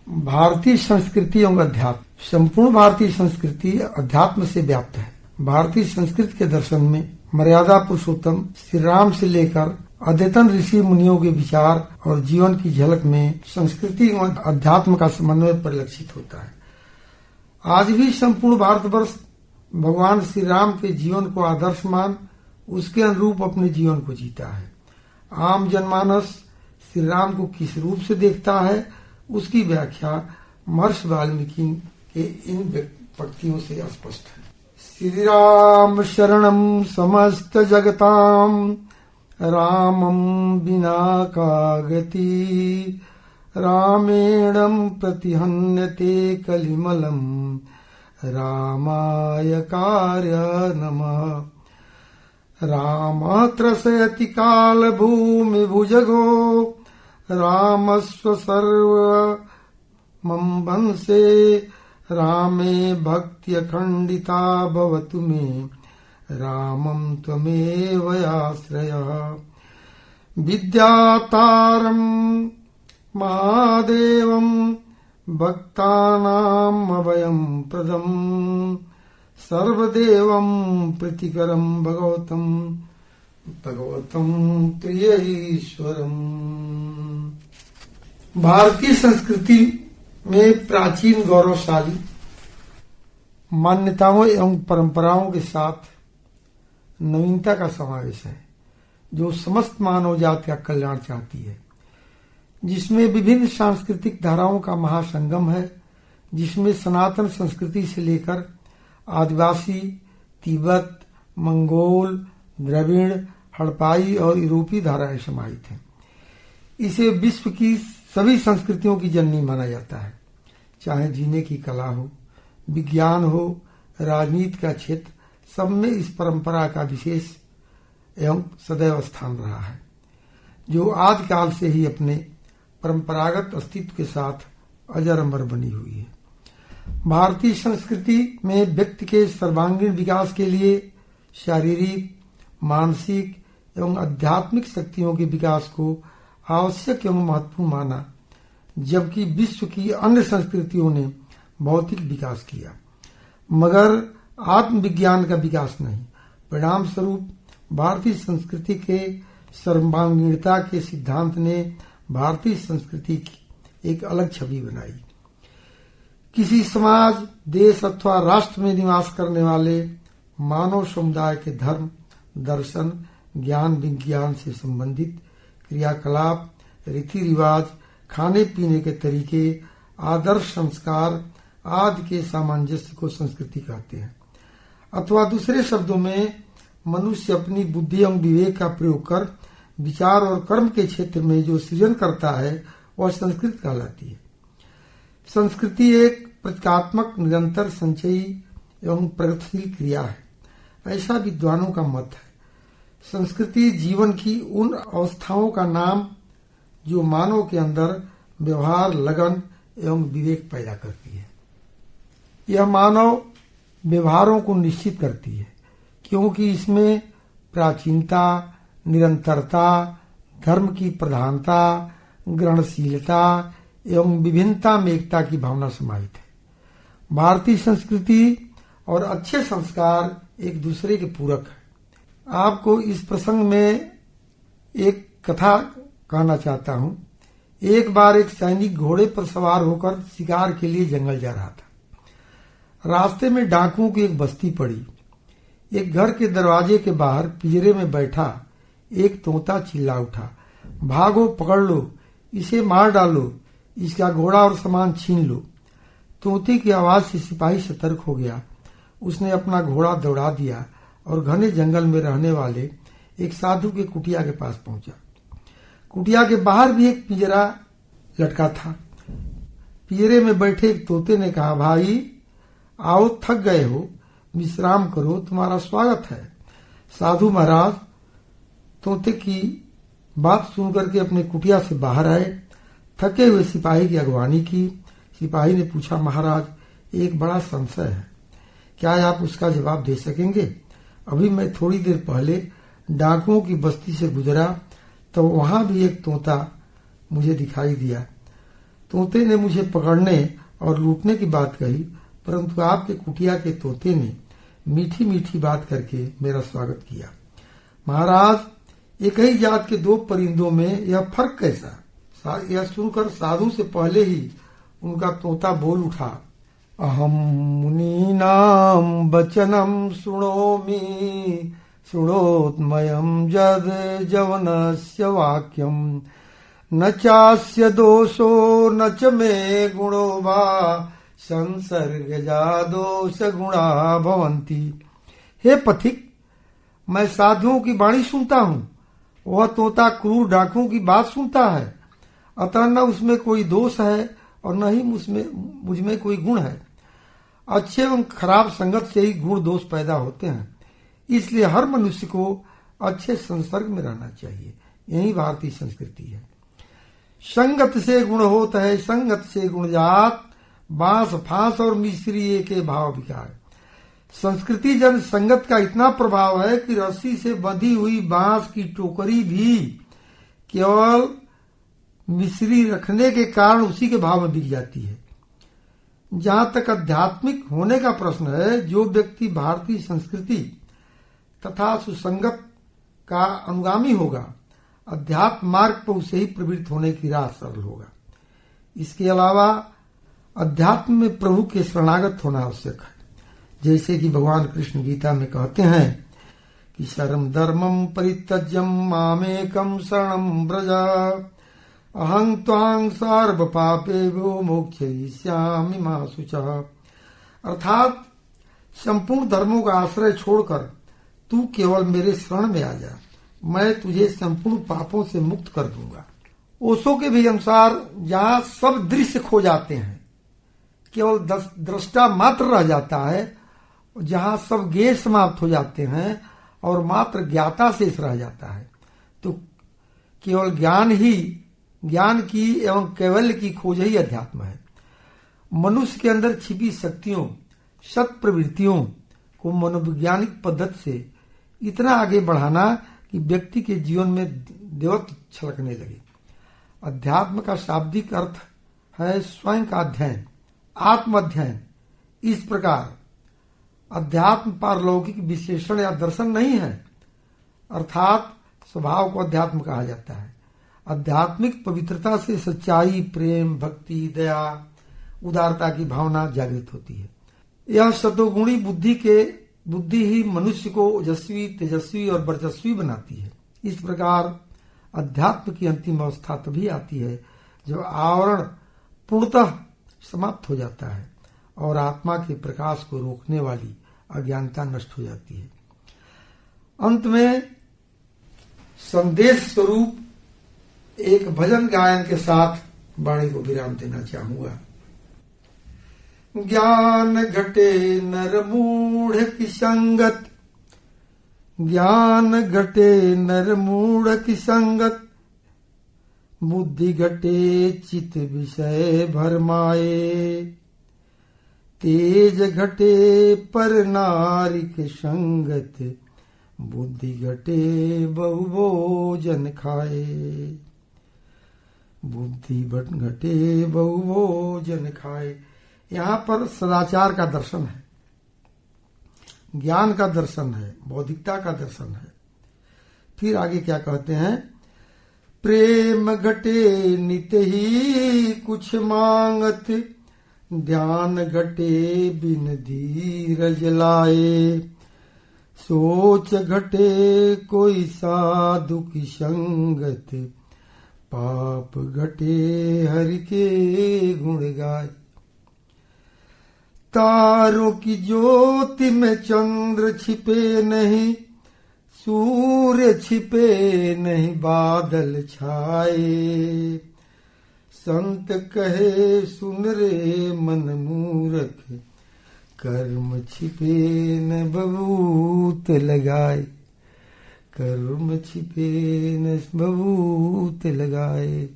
भारतीय संस्कृति एवं अध्यात्म। संपूर्ण भारतीय संस्कृति अध्यात्म से व्याप्त है। भारतीय संस्कृति के दर्शन में मर्यादा पुरुषोत्तम श्री राम से लेकर अद्यतन ऋषि मुनियों के विचार और जीवन की झलक में संस्कृति एवं अध्यात्म का समन्वय परिलक्षित होता है। आज भी संपूर्ण भारतवर्ष भगवान श्री राम के जीवन को आदर्श मान उसके अनुरूप अपने जीवन को जीता है। आम जनमानस श्री राम को किस रूप से देखता है उसकी व्याख्या महर्षि वाल्मीकि के इन पंक्तियों से स्पष्ट है। श्री राम शरणम समस्त जगताम रामम बिना का गति रामेणम प्रतिहन्यते कलिमलम रामाय कार्य नमः। राम त्रसयति काल भूमि भुजगो रामस्व सर्व मम वंशे रामे भक्ति अखंडिता भवतु मे रामं त्वमेव आश्रयः। विद्यातारं महादेवं भक्तानाम् अभयं प्रदम् सर्वदेवं प्रीतिकरं भगवतं प्रिय ईश्वरम्। भारतीय संस्कृति में प्राचीन गौरवशाली मान्यताओं एवं परंपराओं के साथ नवीनता का समावेश है, जो समस्त मानव जाति का कल्याण चाहती है, जिसमें विभिन्न सांस्कृतिक धाराओं का महासंगम है, जिसमें सनातन संस्कृति से लेकर आदिवासी, तिब्बत, मंगोल, द्रविड़, हड़पाई और यूरोपीय धाराएं समाहित हैं। इसे विश्व की सभी संस्कृतियों की जननी माना जाता है। चाहे जीने की कला हो, विज्ञान हो, राजनीति का क्षेत्र, सब में इस परंपरा का विशेष एवं सदैव स्थान रहा है, जो आदिकाल से ही अपने परंपरागत अस्तित्व के साथ अजर अमर बनी हुई है। भारतीय संस्कृति में व्यक्ति के सर्वांगीण विकास के लिए शारीरिक, मानसिक एवं आध्यात्मिक शक्तियों के विकास को आवश्यक एवं महत्वपूर्ण माना, जबकि विश्व की अन्य संस्कृतियों ने भौतिक विकास किया मगर आत्मविज्ञान का विकास नहीं। परिणाम स्वरूप भारतीय संस्कृति के सर्वांगीणता के सिद्धांत ने भारतीय संस्कृति की एक अलग छवि बनाई। किसी समाज, देश अथवा राष्ट्र में निवास करने वाले मानव समुदाय के धर्म, दर्शन, ज्ञान विज्ञान से संबंधित क्रियाकलाप, रीति रिवाज, खाने पीने के तरीके, आदर्श संस्कार आदि के सामंजस्य को संस्कृति कहते हैं। अथवा दूसरे शब्दों में मनुष्य अपनी बुद्धि एवं विवेक का प्रयोग कर विचार और कर्म के क्षेत्र में जो सृजन करता है वह संस्कृति कहलाती है। संस्कृति एक प्रतीकात्मक, निरंतर, संचयी एवं प्रगतिशील क्रिया है, ऐसा विद्वानों का मत है। संस्कृति जीवन की उन अवस्थाओं का नाम जो मानव के अंदर व्यवहार, लगन एवं विवेक पैदा करती है। यह मानव व्यवहारों को निश्चित करती है, क्योंकि इसमें प्राचीनता, निरंतरता, धर्म की प्रधानता, ग्रहणशीलता एवं विभिन्नता में एकता की भावना समाहित है। भारतीय संस्कृति और अच्छे संस्कार एक दूसरे के पूरक है। आपको इस प्रसंग में एक कथा कहना चाहता हूँ। एक बार एक सैनिक घोड़े पर सवार होकर शिकार के लिए जंगल जा रहा था। रास्ते में डाकुओं की एक बस्ती पड़ी। एक घर के दरवाजे के बाहर पिंजरे में बैठा एक तोता चिल्ला उठा, भागो, पकड़ लो, इसे मार डालो, इसका घोड़ा और सामान छीन लो। तोते की आवाज से सिपाही सतर्क हो गया। उसने अपना घोड़ा दौड़ा दिया और घने जंगल में रहने वाले एक साधु के कुटिया के पास पहुंचा। कुटिया के बाहर भी एक पिंजरा लटका था। पिंजरे में बैठे एक तोते ने कहा, भाई आओ, थक गए हो, विश्राम करो, तुम्हारा स्वागत है। साधु महाराज तोते की बात सुनकर के अपने कुटिया से बाहर आए। थके हुए सिपाही की अगवानी की। सिपाही ने पूछा, महाराज एक बड़ा संशय है, क्या आप उसका जवाब दे सकेंगे? अभी मैं थोड़ी देर पहले डाकुओं की बस्ती से गुजरा तो वहां भी एक तोता मुझे दिखाई दिया। तोते ने मुझे पकड़ने और लूटने की बात कही, परंतु आपके कुटिया के तोते ने मीठी मीठी बात करके मेरा स्वागत किया। महाराज, एक ही जात के दो परिंदों में यह फर्क कैसा? यह सुनकर साधु से पहले ही उनका तोता बोल उठा, अहम मुनीनाम वचनम सुनोमि सुनोत्मयम जद जवनस्य वाक्यम न चास्य दोषो न च मे गुणो वा संसर्गजा दोष गुणा भवन्ति। हे पथिक, मैं साधुओं की वाणी सुनता हूँ, वह तोता क्रूर डाकुओं की बात सुनता है, अतः न उसमें कोई दोष है और न ही मुझमें कोई गुण है। अच्छे एवं खराब संगत से ही गुण दोष पैदा होते हैं, इसलिए हर मनुष्य को अच्छे संसर्ग में रहना चाहिए। यही भारतीय संस्कृति है। संगत से गुण होता है, संगत से गुण जात, बांस फांस और मिश्री एक भाव विकार। संस्कृति जन संगत का इतना प्रभाव है कि रस्सी से बंधी हुई बांस की टोकरी भी केवल मिश्री रखने के कारण उसी के भाव में बिक जाती है। जहां तक आध्यात्मिक होने का प्रश्न है, जो व्यक्ति भारतीय संस्कृति तथा सुसंगत का अनुगामी होगा, अध्यात्म मार्ग पर उसे ही प्रवृत्त होने की राह सरल होगा। इसके अलावा अध्यात्म में प्रभु के शरणागत होना आवश्यक है। जैसे कि भगवान कृष्ण गीता में कहते हैं कि शरम धर्मम परित्यज्यम मामेकम शरणम व्रज अहं त्वां सर्व पापेभ्यो मोक्षयिष्यामि मा शुचः। अर्थात संपूर्ण धर्मों का आश्रय छोड़कर तू केवल मेरे शरण में आ जा, मैं तुझे संपूर्ण पापों से मुक्त कर दूंगा। ओशो के भी अनुसार जहाँ सब दृश्य खो जाते हैं, केवल दृष्टा मात्र रह जाता है, जहाँ सब ज्ञेय समाप्त हो जाते हैं और मात्र ज्ञाता शेष रह जाता है, तो केवल ज्ञान की एवं कैवल्य की खोज ही अध्यात्म है। मनुष्य के अंदर छिपी शक्तियों, सत प्रवृत्तियों को मनोवैज्ञानिक पद्धति से इतना आगे बढ़ाना कि व्यक्ति के जीवन में देवत्व छलकने लगे। अध्यात्म का शाब्दिक अर्थ है स्वयं का अध्ययन, आत्म अध्ययन। इस प्रकार अध्यात्म पारलौकिक विश्लेषण या दर्शन नहीं है, अर्थात स्वभाव को अध्यात्म कहा जाता है। आध्यात्मिक पवित्रता से सच्चाई, प्रेम, भक्ति, दया, उदारता की भावना जागृत होती है। यह सतोगुणी बुद्धि ही मनुष्य को ओजस्वी, तेजस्वी और वर्चस्वी बनाती है। इस प्रकार अध्यात्म की अंतिम अवस्था तभी आती है जब आवरण पूर्णतः समाप्त हो जाता है और आत्मा के प्रकाश को रोकने वाली अज्ञानता नष्ट हो जाती है। अंत में संदेश स्वरूप एक भजन गायन के साथ वाणी को विराम देना चाहूंगा। ज्ञान घटे नर मूढ़ की संगत, ज्ञान घटे नर मूढ़ की संगत, बुद्धि घटे चित विषय भरमाए, तेज घटे पर नारिक संगत, बुद्धि घटे बहु भोजन खाए, बुद्धि घटे बहु भोजन खाए। यहाँ पर सदाचार का दर्शन है, ज्ञान का दर्शन है, बौद्धिकता का दर्शन है। फिर आगे क्या कहते हैं, प्रेम घटे नित ही कुछ मांगत, ध्यान घटे बिन धीरज लाए, सोच घटे कोई साधु की संगत, पाप घटे हरि के गुण गाए। तारों की ज्योति में चंद्र छिपे नहीं, सूर्य छिपे नहीं बादल छाए, संत कहे सुन रे मन मूर्ख, कर्म छिपे न बबूत लगाए, कर्म छिपे न बबूत लगाए।